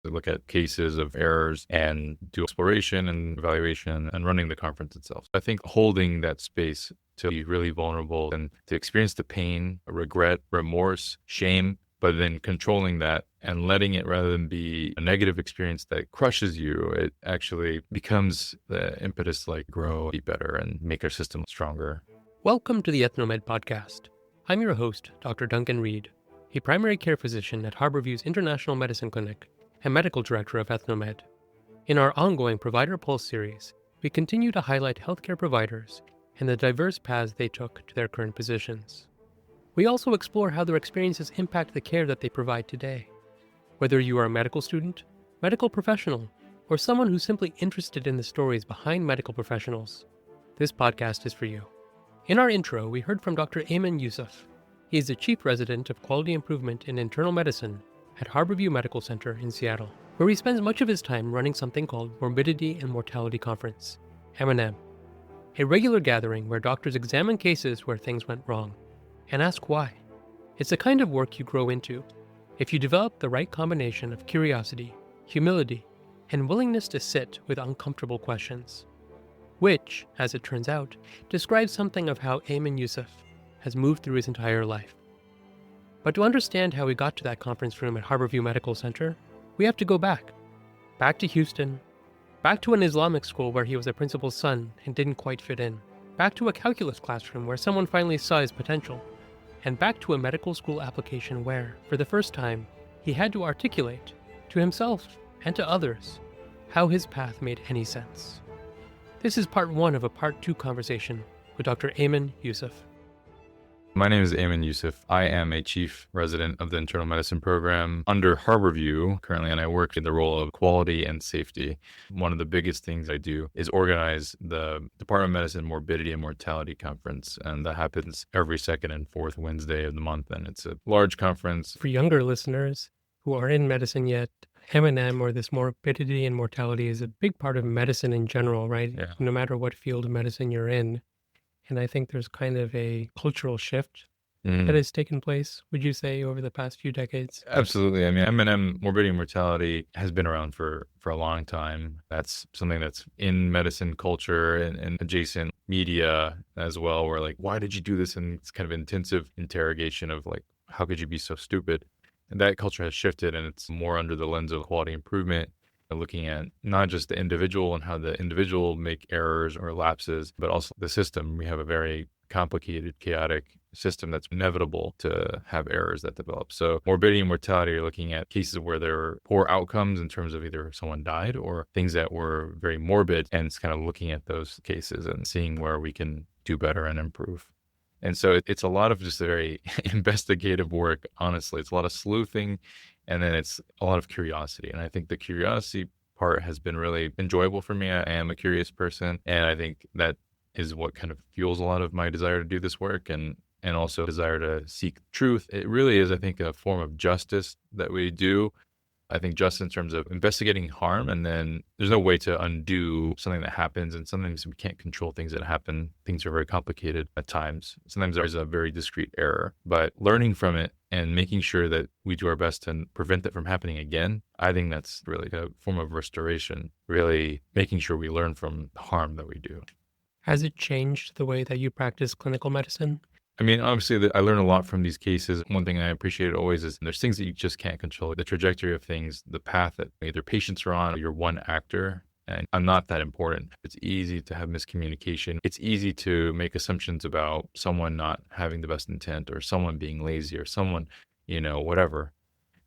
They look at cases of errors and do exploration and evaluation and running the conference itself. I think holding that space to be really vulnerable and to experience the pain, regret, remorse, shame, but then controlling that and letting it, rather than be a negative experience that crushes you, it actually becomes the impetus to grow, be better, and make our system stronger. Welcome to the EthnoMed podcast. I'm your host, Dr. Duncan Reed, a primary care physician at Harborview's International Medicine Clinic and medical director of EthnoMed. In our ongoing Provider Pulse series, we continue to highlight healthcare providers and the diverse paths they took to their current positions. We also explore how their experiences impact the care that they provide today. Whether you are a medical student, medical professional, or someone who's simply interested in the stories behind medical professionals, this podcast is for you. In our intro, we heard from Dr. Ayman Youssef. He is the Chief Resident of Quality Improvement in Internal Medicine at Harborview Medical Center in Seattle, where he spends much of his time running something called Morbidity and Mortality Conference, M&M, a regular gathering where doctors examine cases where things went wrong and ask why. It's the kind of work you grow into if you develop the right combination of curiosity, humility, and willingness to sit with uncomfortable questions, which, as it turns out, describes something of how Ayman Youssef has moved through his entire life. But to understand how he got to that conference room at Harborview Medical Center, we have to go back to Houston, back to an Islamic school where he was a principal's son and didn't quite fit in, back to a calculus classroom where someone finally saw his potential, and back to a medical school application where, for the first time, he had to articulate to himself and to others how his path made any sense. This is part one of a part two conversation with Dr. Ayman Youssef. My name is Ayman Youssef. I am a chief resident of the internal medicine program under Harborview currently, and I work in the role of quality and safety. One of the biggest things I do is organize the Department of Medicine Morbidity and Mortality Conference, and that happens every second and fourth Wednesday of the month, and it's a large conference. For younger listeners who are in medicine yet, M&M, or this morbidity and mortality, is a big part of medicine in general, right? Yeah. No matter what field of medicine you're in. And I think there's kind of a cultural shift that has taken place, would you say, over the past few decades? Absolutely. I mean, M&M, morbidity and mortality, has been around for a long time. That's something that's in medicine culture and adjacent media as well, where why did you do this? And it's kind of intensive interrogation of how could you be so stupid? And that culture has shifted, and it's more under the lens of quality improvement, looking at not just the individual and how the individual make errors or lapses, but also the system. We have a very complicated, chaotic system that's inevitable to have errors that develop. So morbidity and mortality are looking at cases where there are poor outcomes in terms of either someone died or things that were very morbid, and it's kind of looking at those cases and seeing where we can do better and improve. And so it's a lot of just a very investigative work, honestly. It's a lot of sleuthing, and then it's a lot of curiosity. And I think the curiosity part has been really enjoyable for me. I am a curious person, and I think that is what kind of fuels a lot of my desire to do this work and also desire to seek truth. It really is, I think, a form of justice that we do. I think just in terms of investigating harm, and then there's no way to undo something that happens, and sometimes we can't control things that happen. Things are very complicated at times. Sometimes there's a very discrete error, but learning from it and making sure that we do our best to prevent it from happening again, I think that's really a form of restoration, really making sure we learn from the harm that we do. Has it changed the way that you practice clinical medicine? I mean, obviously, I learn a lot from these cases. One thing I appreciate always is there's things that you just can't control. The trajectory of things, the path that either patients are on, or you're one actor, and I'm not that important. It's easy to have miscommunication. It's easy to make assumptions about someone not having the best intent, or someone being lazy, or someone, whatever.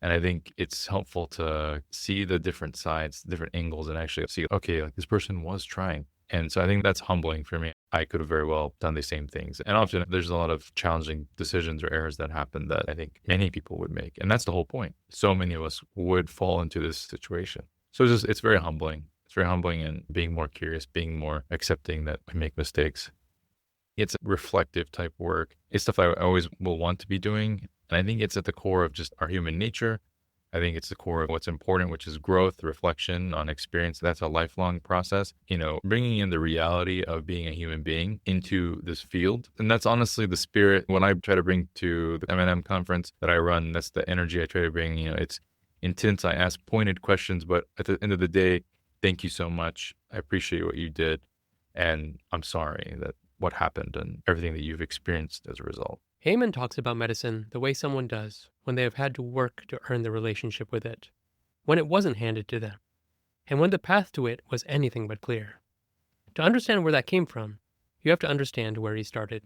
And I think it's helpful to see the different sides, different angles, and actually see, okay, this person was trying. And so I think that's humbling for me. I could have very well done the same things. And often there's a lot of challenging decisions or errors that happen that I think many people would make. And that's the whole point. So many of us would fall into this situation. So it's very humbling. It's very humbling, and being more curious, being more accepting that we make mistakes. It's reflective type work. It's stuff I always will want to be doing. And I think it's at the core of just our human nature. I think it's the core of what's important, which is growth, reflection on experience. That's a lifelong process, bringing in the reality of being a human being into this field. And that's honestly the spirit when I try to bring to the M&M conference that I run. That's the energy I try to bring. It's intense. I ask pointed questions, but at the end of the day, thank you so much. I appreciate what you did. And I'm sorry that what happened and everything that you've experienced as a result. Ayman talks about medicine the way someone does when they have had to work to earn the relationship with it, when it wasn't handed to them, and when the path to it was anything but clear. To understand where that came from, you have to understand where he started.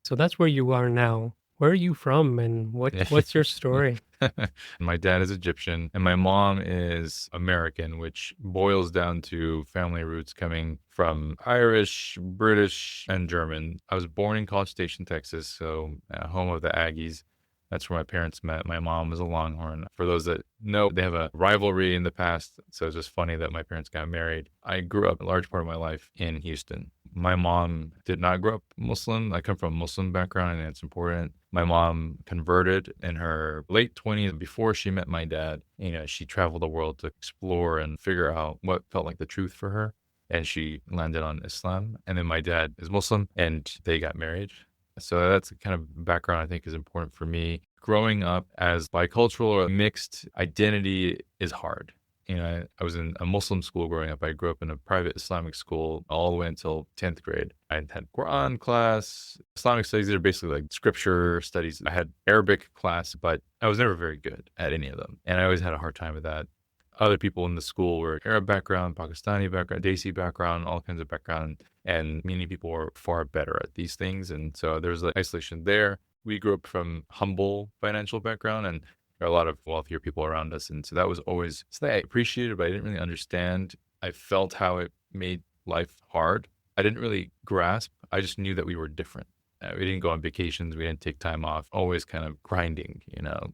So that's where you are now. Where are you from, and what's your story? My dad is Egyptian and my mom is American, which boils down to family roots coming from Irish, British, and German. I was born in College Station, Texas, so home of the Aggies. That's where my parents met. My mom was a Longhorn. For those that know, they have a rivalry in the past. So it's just funny that my parents got married. I grew up a large part of my life in Houston. My mom did not grow up Muslim. I come from a Muslim background, and it's important. My mom converted in her late 20s before she met my dad. She traveled the world to explore and figure out what felt like the truth for her. And she landed on Islam. And then my dad is Muslim, and they got married. So that's the kind of background I think is important for me. Growing up as bicultural or mixed identity is hard. I was in a Muslim school growing up. I grew up in a private Islamic school all the way until 10th grade. I had Quran class. Islamic studies are basically like scripture studies. I had Arabic class, but I was never very good at any of them. And I always had a hard time with that. Other people in the school were Arab background, Pakistani background, Desi background, all kinds of background. And many people were far better at these things. And so there was isolation there. We grew up from humble financial background, and there are a lot of wealthier people around us. And so that was always something I appreciated, but I didn't really understand. I felt how it made life hard. I didn't really grasp. I just knew that we were different. We didn't go on vacations. We didn't take time off. Always kind of grinding,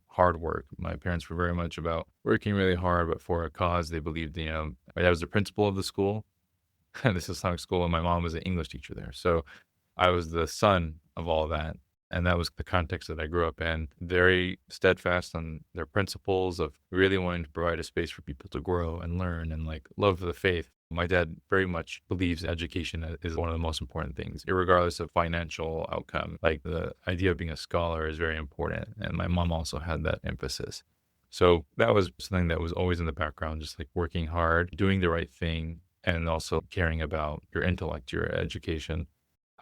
hard work. My parents were very much about working really hard, but for a cause. They believed, my dad was the principal of the school, this Islamic school, and my mom was an English teacher there. So I was the son of all that. And that was the context that I grew up in. Very steadfast on their principles of really wanting to provide a space for people to grow and learn and love the faith. My dad very much believes education is one of the most important things, irregardless of financial outcome. The idea of being a scholar is very important. And my mom also had that emphasis. So that was something that was always in the background, just working hard, doing the right thing, and also caring about your intellect, your education.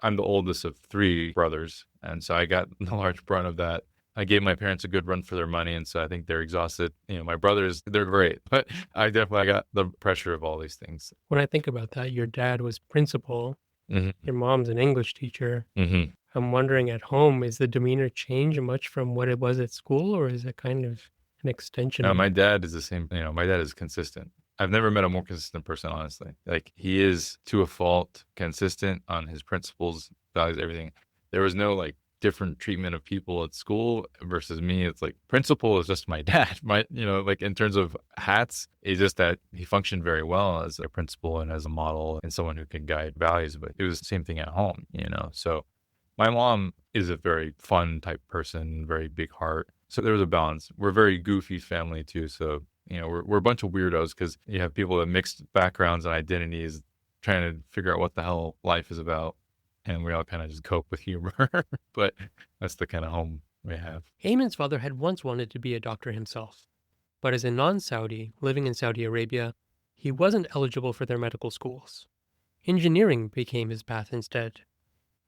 I'm the oldest of 3 brothers, and so I got the large brunt of that. I gave my parents a good run for their money, and so I think they're exhausted. My brothers, they're great, but I definitely got the pressure of all these things. When I think about that, your dad was principal, Mm-hmm. your mom's an English teacher. Mm-hmm. I'm wondering at home, is the demeanor change much from what it was at school, or is it kind of an extension of My it? dad is the same. My dad is consistent. I've never met a more consistent person, honestly. He is to a fault consistent on his principles, values, everything. There was no different treatment of people at school versus me. It's principal is just my dad, right? In terms of hats, it's just that he functioned very well as a principal and as a model and someone who can guide values. But it was the same thing at home, So my mom is a very fun type person, very big heart. So there was a balance. We're a very goofy family too. So we're a bunch of weirdos because you have people with mixed backgrounds and identities trying to figure out what the hell life is about. And we all kind of just cope with humor. But that's the kind of home we have. Ayman's father had once wanted to be a doctor himself, but as a non-Saudi living in Saudi Arabia, he wasn't eligible for their medical schools. Engineering became his path instead.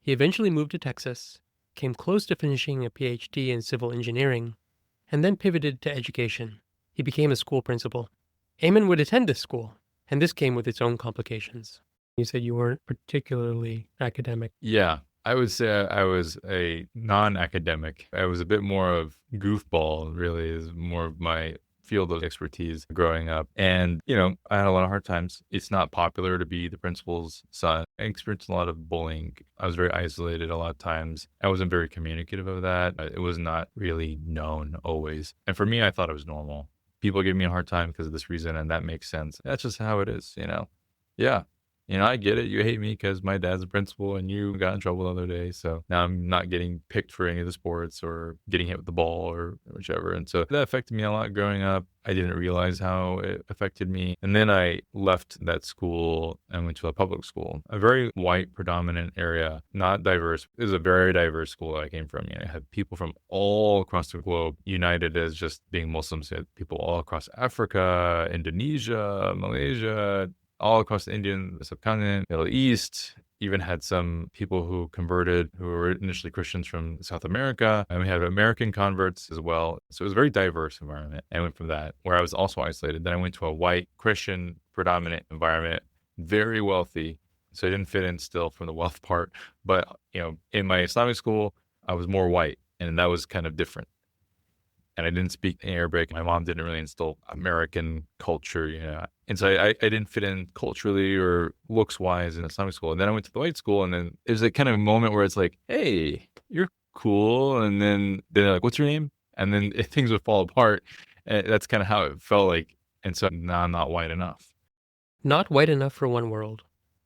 He eventually moved to Texas, came close to finishing a PhD in civil engineering, and then pivoted to education. He became a school principal. Ayman would attend this school, and this came with its own complications. You said you weren't particularly academic. Yeah, I would say I was a non-academic. I was a bit more of goofball, really, is more of my field of expertise growing up. And, I had a lot of hard times. It's not popular to be the principal's son. I experienced a lot of bullying. I was very isolated a lot of times. I wasn't very communicative of that. It was not really known always. And for me, I thought it was normal. People give me a hard time because of this reason, and that makes sense. That's just how it is, Yeah. I get it. You hate me because my dad's a principal and you got in trouble the other day. So now I'm not getting picked for any of the sports or getting hit with the ball or whichever. And so that affected me a lot growing up. I didn't realize how it affected me. And then I left that school and went to a public school, a very white predominant area, not diverse. It was a very diverse school that I came from. I had people from all across the globe united as just being Muslims. You had people all across Africa, Indonesia, Malaysia, all across the Indian subcontinent, Middle East, even had some people who converted who were initially Christians from South America. And we had American converts as well. So it was a very diverse environment. I went from that, where I was also isolated. Then I went to a white Christian predominant environment, very wealthy. So I didn't fit in still from the wealth part. But, in my Islamic school, I was more white, and that was kind of different. And I didn't speak Arabic. My mom didn't really instill American culture. And so I didn't fit in culturally or looks wise in Islamic school. And then I went to the white school, and then there's a kind of moment where it's like, hey, you're cool. And then they're like, what's your name? And then things would fall apart. And that's kind of how it felt like. And so now I'm not white enough. Not white enough for one world,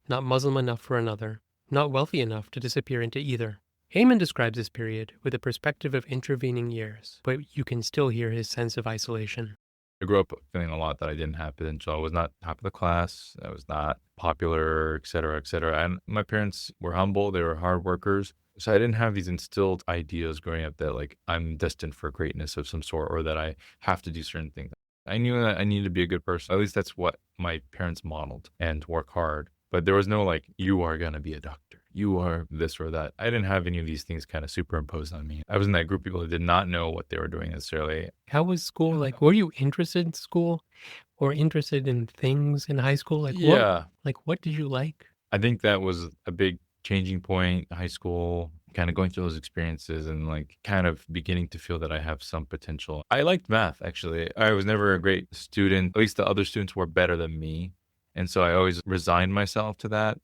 not Muslim enough for another, not wealthy enough to disappear into either. Ayman describes this period with a perspective of intervening years, but you can still hear his sense of isolation. I grew up feeling a lot that I didn't have potential. I was not top of the class. I was not popular, et cetera, et cetera. And my parents were humble. They were hard workers. So I didn't have these instilled ideas growing up that like I'm destined for greatness of some sort or that I have to do certain things. I knew that I needed to be a good person. At least that's what my parents modeled, and to work hard. But there was no like, you are going to be a doctor. You are this or that. I didn't have any of these things kind of superimposed on me. I was in that group of people that did not know what they were doing necessarily. How was school? Like, were you interested in school or interested in things in high school? Yeah. What did you like? I think that was a big changing point, high school, kind of going through those experiences and like kind of beginning to feel that I have some potential. I liked math, actually. I was never a great student. At least the other students were better than me. And so I always resigned myself to that.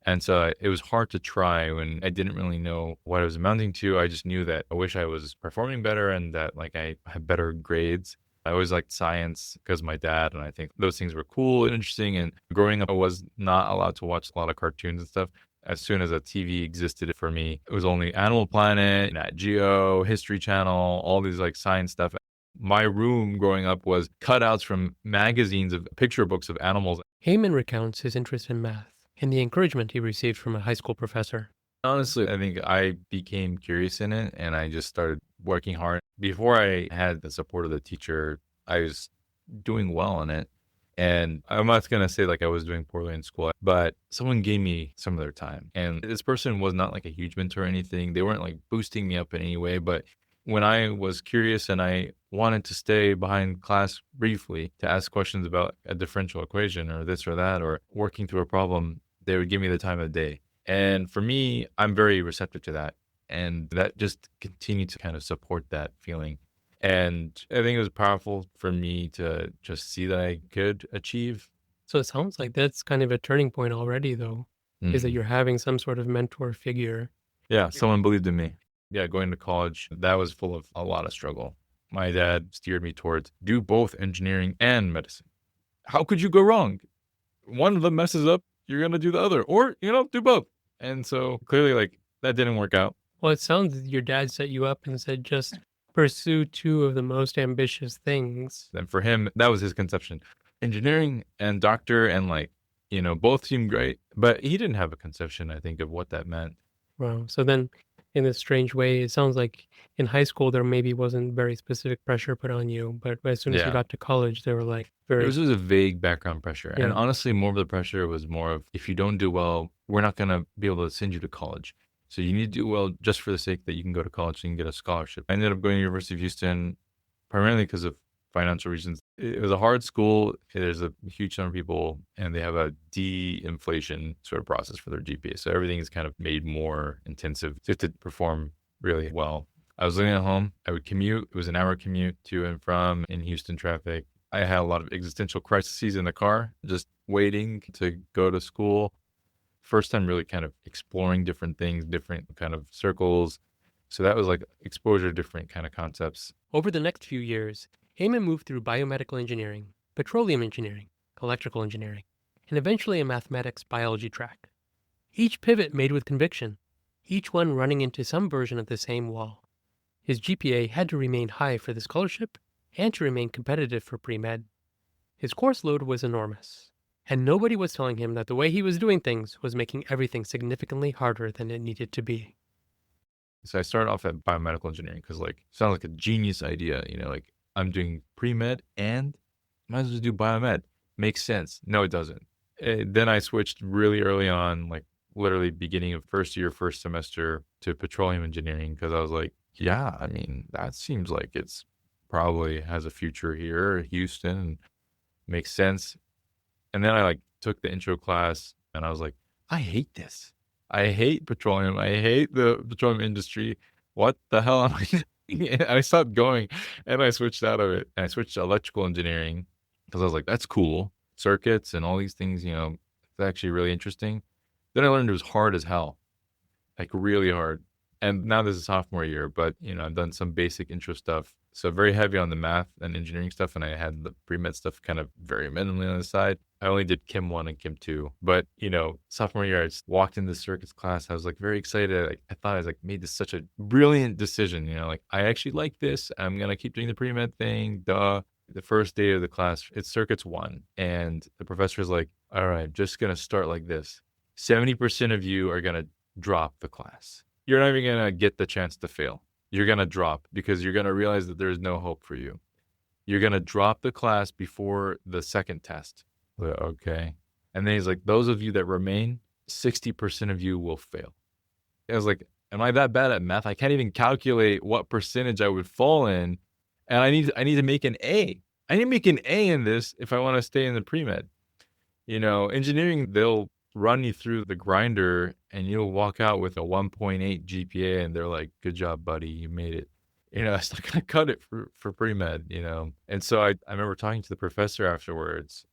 And so it was hard to try when I didn't really know what I was amounting to. I just knew that I wish I was performing better and that like I had better grades. I always liked science because of my dad, and I think those things were cool and interesting. And growing up, I was not allowed to watch a lot of cartoons and stuff. As soon as a TV existed for me, it was only Animal Planet, Nat Geo, History Channel, all these like science stuff. My room growing up was cutouts from magazines of picture books of animals. Ayman recounts his interest in math and the encouragement he received from a high school professor. Honestly, I think I became curious in it and I just started working hard. Before I had the support of the teacher, I was doing well in it. And I'm not going to say like I was doing poorly in school, but someone gave me some of their time. And this person was not like a huge mentor or anything. They weren't like boosting me up in any way. But when I was curious and I wanted to stay behind class briefly to ask questions about a differential equation or this or that, or working through a problem, they would give me the time of day. And for me, I'm very receptive to that. And that just continued to kind of support that feeling. And I think it was powerful for me to just see that I could achieve. So it sounds like that's kind of a turning point already, though, is that you're having some sort of mentor figure. Yeah, someone believed in me. Yeah, going to college, that was full of a lot of struggle. My dad steered me towards do both engineering and medicine. How could you go wrong? One of them messes up, you're going to do the other, or, do both. And so clearly, like, that didn't work out. Well, it sounds like your dad set you up and said, just pursue two of the most ambitious things. And for him, that was his conception. Engineering and doctor and both seemed great, but he didn't have a conception, I think, of what that meant. Wow. So then in this strange way, it sounds like in high school, there maybe wasn't very specific pressure put on you, but as soon as you got to college, they were like very... It was a vague background pressure. Yeah. And honestly, more of the pressure was more of, if you don't do well, we're not going to be able to send you to college. So you need to do well just for the sake that you can go to college and get a scholarship. I ended up going to University of Houston primarily because of financial reasons. It was a hard school. There's a huge number of people and they have a de-inflation sort of process for their GPA. So everything is kind of made more intensive to perform really well. I was living at home. I would commute. It was an hour commute to and from in Houston traffic. I had a lot of existential crises in the car, just waiting to go to school. First time really kind of exploring different things, different kind of circles. So that was like exposure to different kind of concepts. Over the next few years, Ayman moved through biomedical engineering, petroleum engineering, electrical engineering. and eventually a mathematics biology track. Each pivot made with conviction, each one running into some version of the same wall. His GPA had to remain high for the scholarship and to remain competitive for pre-med. His course load was enormous, and nobody was telling him that the way he was doing things was making everything significantly harder than it needed to be. So I started off at biomedical engineering because sounds like a genius idea, I'm doing pre-med and might as well do biomed. Makes sense. No, it doesn't. Then I switched really early on, literally beginning of first year, first semester to petroleum engineering because I was like, yeah, I mean, that seems like it's probably has a future here, Houston, makes sense. And then I took the intro class and I was like, I hate this. I hate petroleum. I hate the petroleum industry. What the hell am I doing? And I stopped going and I switched out of it. And I switched to electrical engineering because I was like, that's cool. Circuits and all these things, it's actually really interesting. Then I learned it was hard as hell, really hard. And now this is sophomore year, but I've done some basic intro stuff. So very heavy on the math and engineering stuff. And I had the pre-med stuff kind of very minimally on the side. I only did Chem 1 and Chem 2. But, sophomore year, I just walked into the circuits class. I was very excited. I thought I was made this such a brilliant decision. I actually like this. I'm going to keep doing the pre-med thing. Duh. The first day of the class, it's circuits 1. And the professor's like, all right, just going to start like this. 70% of you are going to drop the class. You're not even going to get the chance to fail. You're going to drop because you're going to realize that there's no hope for you. You're going to drop the class before the second test. Okay. And then he's like, those of you that remain, 60% of you will fail. I was like, am I that bad at math? I can't even calculate what percentage I would fall in. And I need to make an A. I need to make an A in this if I want to stay in the pre-med. Engineering, they'll run you through the grinder and you'll walk out with a 1.8 GPA and they're like, good job, buddy, you made it. It's not going to cut it for pre-med, And so I remember talking to the professor afterwards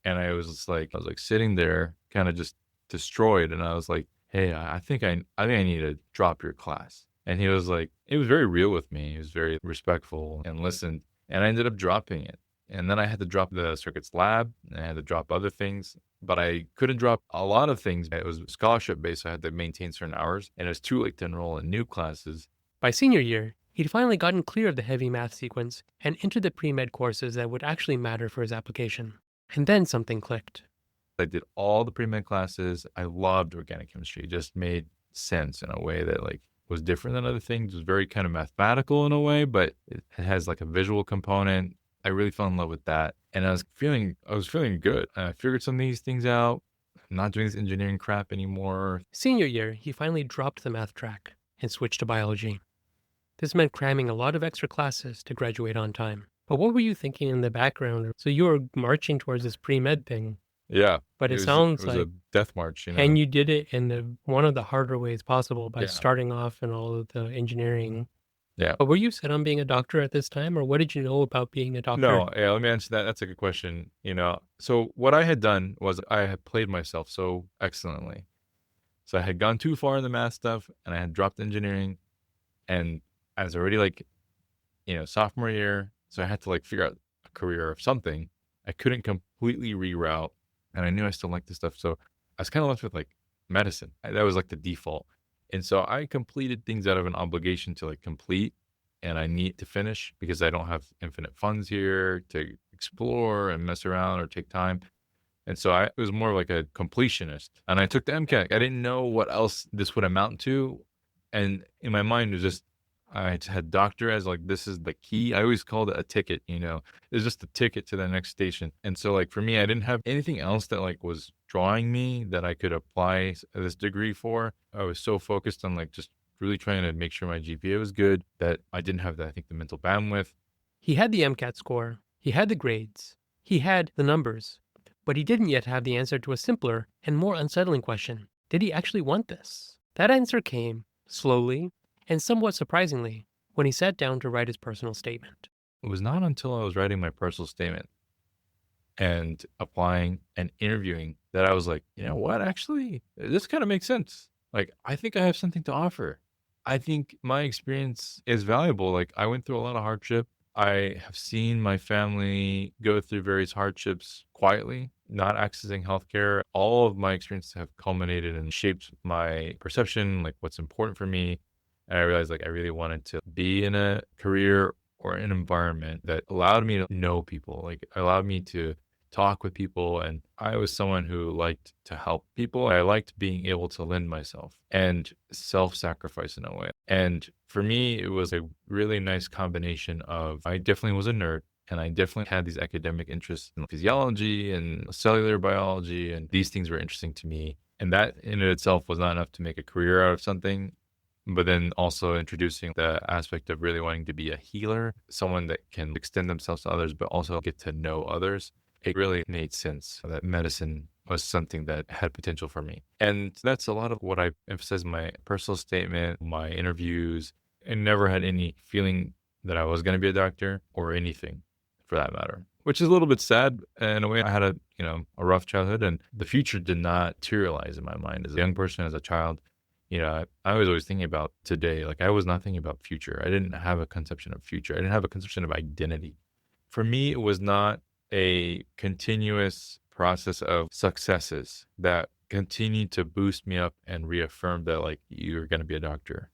and I was sitting there kind of just destroyed. And I was like, hey, I think I need to drop your class. And he was like, it was very real with me. He was very respectful and listened. And I ended up dropping it. And then I had to drop the circuits lab and I had to drop other things, but I couldn't drop a lot of things. It was scholarship based. So I had to maintain certain hours and it was too late to enroll in new classes. By senior year, he'd finally gotten clear of the heavy math sequence and into the pre-med courses that would actually matter for his application. And then something clicked. I did all the pre-med classes. I loved organic chemistry. It just made sense in a way that was different than other things. It was very kind of mathematical in a way, but it has a visual component. I really fell in love with that. And I was feeling good. I figured some of these things out. I'm not doing this engineering crap anymore. Senior year, he finally dropped the math track and switched to biology. This meant cramming a lot of extra classes to graduate on time. But what were you thinking in the background? So you were marching towards this pre-med thing. Yeah. But it sounds like a death march, And you did it in one of the harder ways possible by starting off in all of the engineering. Yeah. But were you set on being a doctor at this time, or what did you know about being a doctor? No, yeah, let me answer that. That's a good question. So what I had done was I had played myself so excellently. So I had gone too far in the math stuff and I had dropped engineering and I was already sophomore year. So I had to figure out a career of something. I couldn't completely reroute and I knew I still liked this stuff. So I was kind of left with medicine. That was the default. And so I completed things out of an obligation to complete and I need to finish because I don't have infinite funds here to explore and mess around or take time. And so I was more like a completionist and I took the MCAT. I didn't know what else this would amount to. And in my mind, it was just, I had doctor as this is the key. I always called it a ticket, it's just a ticket to the next station. And so for me, I didn't have anything else that was drawing me that I could apply this degree for. I was so focused on just really trying to make sure my GPA was good that I didn't have the mental bandwidth. He had the MCAT score, he had the grades, he had the numbers, but he didn't yet have the answer to a simpler and more unsettling question. Did he actually want this? That answer came slowly and somewhat surprisingly when he sat down to write his personal statement. It was not until I was writing my personal statement and applying and interviewing that I was like, you know what, actually, this kind of makes sense. I think I have something to offer. I think my experience is valuable. I went through a lot of hardship. I have seen my family go through various hardships quietly, not accessing healthcare. All of my experiences have culminated and shaped my perception, like what's important for me. And I realized like I really wanted to be in a career or an environment that allowed me to know people, like allowed me to talk with people. And I was someone who liked to help people. I liked being able to lend myself and self sacrifice in a way. And for me, it was a really nice combination of I definitely was a nerd. And I definitely had these academic interests in physiology and cellular biology, and these things were interesting to me. And that in itself was not enough to make a career out of something. But then also introducing the aspect of really wanting to be a healer, someone that can extend themselves to others, but also get to know others. It really made sense that medicine was something that had potential for me. And that's a lot of what I emphasize in my personal statement, my interviews. I never had any feeling that I was going to be a doctor or anything for that matter, which is a little bit sad in a way. I had a rough childhood, and the future did not materialize in my mind as a young person, as a child. I was always thinking about today. Like I was not thinking about future. I didn't have a conception of future. I didn't have a conception of identity. For me, it was not a continuous process of successes that continued to boost me up and reaffirm that like you're going to be a doctor.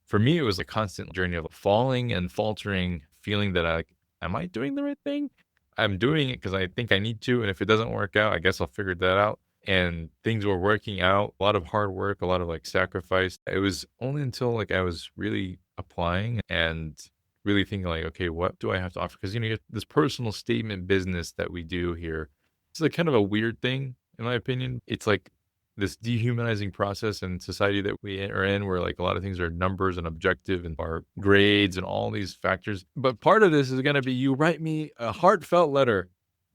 For me, it was a constant journey of falling and faltering, feeling that am I doing the right thing? I'm doing it because I think I need to. And if it doesn't work out, I guess I'll figure that out. And things were working out, a lot of hard work, a lot of like sacrifice. It was only until like I was really applying and really thinking like, okay, what do I have to offer? Because, you get this personal statement business that we do here. It's like kind of a weird thing, in my opinion. It's like this dehumanizing process in society that we are in, where like a lot of things are numbers and objective and our grades and all these factors. But part of this is going to be you write me a heartfelt letter,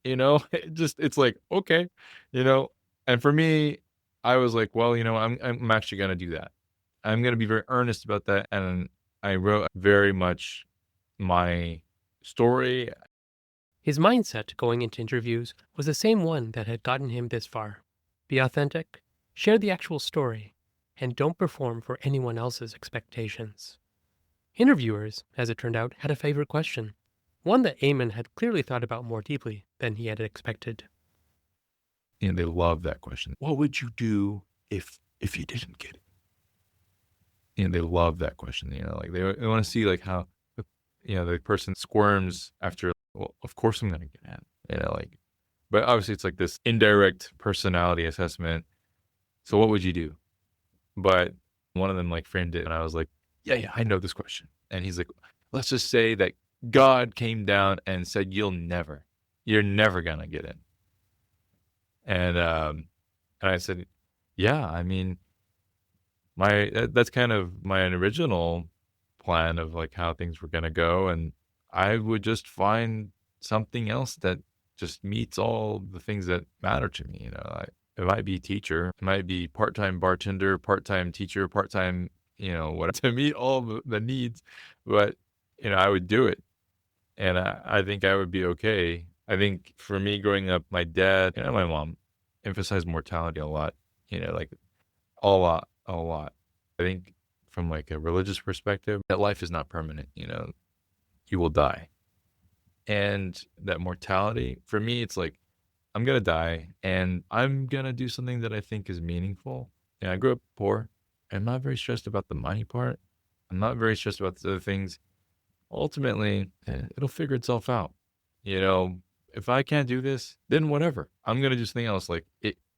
it's like, okay, you know, and for me, I was like, well, I'm actually going to do that. I'm going to be very earnest about that. And I wrote very much my story. His mindset going into interviews was the same one that had gotten him this far. Be authentic, share the actual story, and don't perform for anyone else's expectations. Interviewers, as it turned out, had a favorite question, one that Ayman had clearly thought about more deeply than he had expected. They love that question. What would you do if you didn't get it? They love that question. Like they want to see like how the person squirms after. Well, of course I'm going to get at. But obviously it's like this indirect personality assessment. So what would you do? But one of them like framed it, and I was like, yeah, I know this question. And he's like, let's just say that God came down and said, you're never gonna get in. And I said, yeah, I mean, that's kind of my original plan of like how things were going to go. And I would just find something else that just meets all the things that matter to me. It might be teacher, it might be part-time bartender, part-time teacher, part-time, what to meet all the needs, but, I would do it. And I think I would be okay. I think for me growing up, my dad and my mom emphasized mortality a lot, like a lot. I think from like a religious perspective, that life is not permanent, you will die. And that mortality, for me, it's like, I'm going to die and I'm going to do something that I think is meaningful. And I grew up poor. I'm not very stressed about the money part. I'm not very stressed about the other things. Ultimately, it'll figure itself out. If I can't do this, then whatever. I'm going to do something else. Like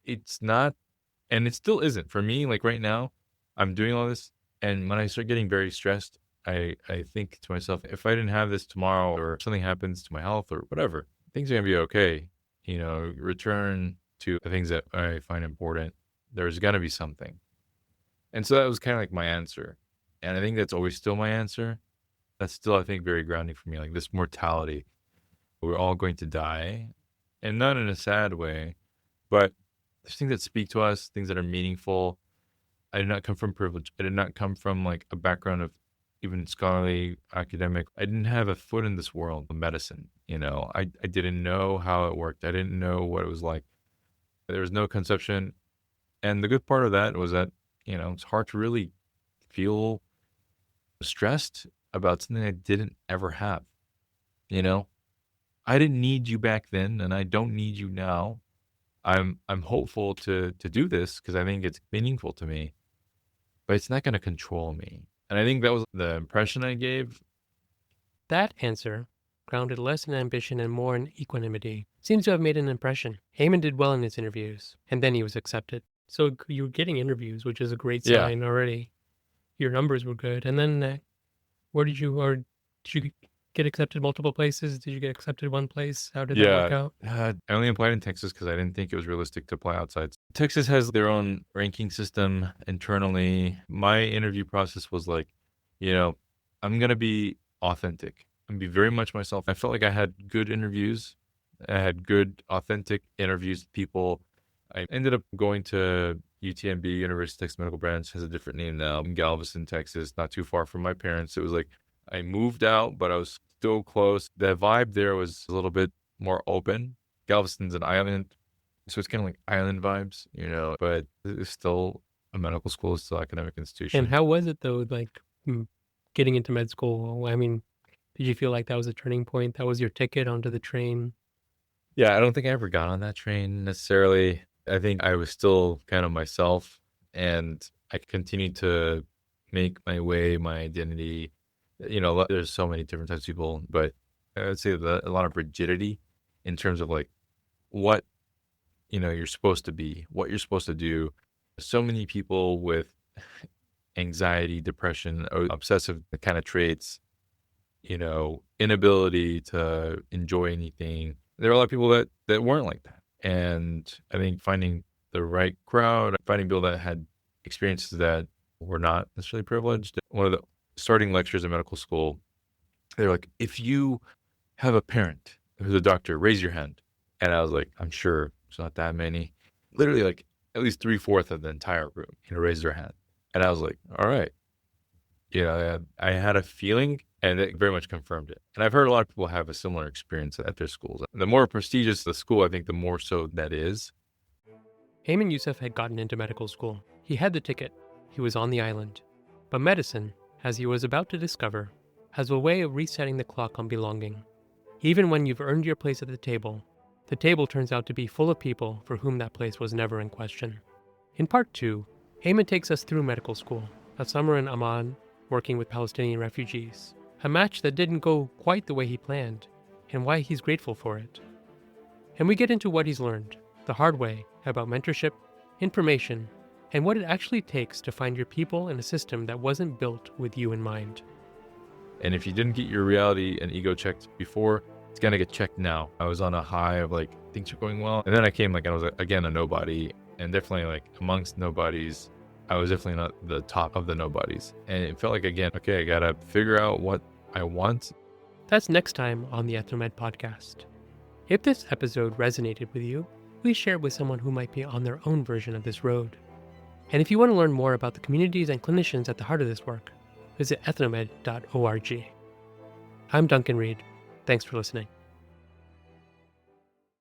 it's not, and it still isn't for me. Like right now, I'm doing all this. And when I start getting very stressed, I think to myself, if I didn't have this tomorrow or something happens to my health or whatever, things are going to be okay. Return to the things that I find important. There's going to be something. And so that was kind of like my answer. And I think that's always still my answer. That's still, I think, very grounding for me. Like this mortality, we're all going to die, and not in a sad way, but there's things that speak to us, things that are meaningful. I did not come from privilege. I did not come from like a background of even scholarly, academic. I didn't have a foot in this world of medicine. I didn't know how it worked. I didn't know what it was like. There was no conception. And the good part of that was that, it's hard to really feel stressed about something I didn't ever have. You know, I didn't need you back then, and I don't need you now. I'm hopeful to do this because I think it's meaningful to me, but it's not going to control me. And I think that was the impression I gave. That answer, grounded less in ambition and more in equanimity, seems to have made an impression. Ayman did well in his interviews, and then he was accepted. So you were getting interviews, which is a great Yeah. sign already. Your numbers were good. And then did you get accepted multiple places? Did you get accepted one place? How did that work Yeah. out? I only applied in Texas because I didn't think it was realistic to apply outside. Texas has their own ranking system internally. My interview process was like, I'm going to be authentic and be very much myself. I felt like I had good interviews. I had good, authentic interviews with people. I ended up going to UTMB, University of Texas Medical Branch, has a different name now, in Galveston, Texas, not too far from my parents. It was like I moved out, but I was still close. The vibe there was a little bit more open. Galveston's an island, so it's kind of like island vibes, but it's still a medical school, it's still an academic institution. And how was it, though, getting into med school? I mean, did you feel like that was a turning point? That was your ticket onto the train? Yeah, I don't think I ever got on that train necessarily. I think I was still kind of myself, and I continued to make my way, my identity. There's so many different types of people, but I would say that a lot of rigidity in terms of like what, you're supposed to be, what you're supposed to do. So many people with anxiety, depression, or obsessive kind of traits, inability to enjoy anything. There are a lot of people that weren't like that. And I think finding the right crowd, finding people that had experiences that were not necessarily privileged. One of the starting lectures in medical school, they were like, if you have a parent who's a doctor, raise your hand. And I was like, I'm sure it's not that many. Literally like at least 3/4 of the entire room, raised their hand. And I was like, all right. I had a feeling, and it very much confirmed it. And I've heard a lot of people have a similar experience at their schools. The more prestigious the school, I think the more so that is. Ayman Youssef had gotten into medical school. He had the ticket. He was on the island. But medicine, as he was about to discover, has a way of resetting the clock on belonging. Even when you've earned your place at the table turns out to be full of people for whom that place was never in question. In part 2, Ayman takes us through medical school, a summer in Amman, working with Palestinian refugees, a match that didn't go quite the way he planned, and why he's grateful for it. And we get into what he's learned, the hard way, about mentorship, information, and what it actually takes to find your people in a system that wasn't built with you in mind. And if you didn't get your reality and ego checked before, it's going to get checked now. I was on a high of like, things are going well. And then I was again a nobody, and definitely like amongst nobodies, I was definitely not the top of the nobodies. And it felt like, again, okay, I got to figure out what I want. That's next time on the EthnoMed podcast. If this episode resonated with you, please share it with someone who might be on their own version of this road. And if you want to learn more about the communities and clinicians at the heart of this work, visit ethnomed.org. I'm Duncan Reed. Thanks for listening.